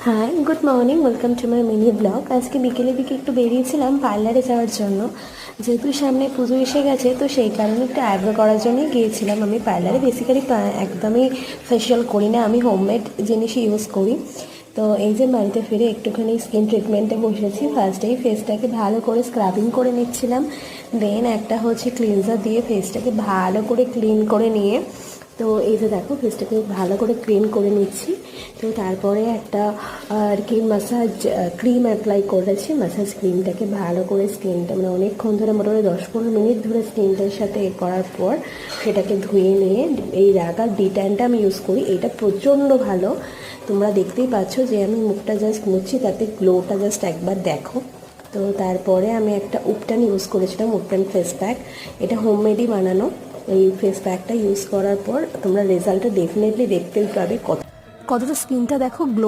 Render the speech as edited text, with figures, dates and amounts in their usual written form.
High, good morning, welcome to my mini blog. আজকে বিকেলের দিকে একটু বেরিয়েছিলাম পার্লারে যাওয়ার জন্য। যেহেতু সামনে পুজো এসে গেছে, তো সেই কারণে একটু আইব্রো করার জন্যই গিয়েছিলাম আমি পার্লারে। বেসিক্যালি একদমই ফেশিয়াল করি না, আমি হোমমেড জিনিসই ইউজ করি। তো এই যে বাড়িতে ফিরে একটুখানি স্কিন ট্রিটমেন্টে বসেছি। ফার্স্টেই ফেসটাকে ভালো করে স্ক্রাবিং করে নিচ্ছিলাম, দেন একটা হচ্ছে ক্লিনজার দিয়ে ফেসটাকে ভালো করে ক্লিন করে নিয়ে, তো এই যে দেখো ফেসটাকে ভালো করে ক্লিন করে নিচ্ছি। তো তারপরে একটা আর কি মাসাজ ক্রিম অ্যাপ্লাই করেছি। মাসাজ ক্রিমটাকে ভালো করে স্কিনটা মানে অনেকক্ষণ ধরে, মোটামুটি 10-15 মিনিট ধরে স্কিনটার সাথে করার পর সেটাকে ধুয়ে নিয়ে এই রাগা ডিট্যানটা আমি ইউজ করি। এটা প্রচণ্ড ভালো, তোমরা দেখতেই পাচ্ছ যে আমি মুখটা জাস্ট মুছছি, তাতে গ্লোটা জাস্ট একবার দেখো। তো তারপরে আমি একটা উপটান ইউজ করেছিলাম, উপটান ফেস প্যাক। এটা হোমমেডই বানানো। এই ফেস প্যাকটা ইউজ করার পর তোমরা রেজাল্টটা ডেফিনেটলি দেখতেই পাবে, কতটা স্কিনটা দেখো গ্লো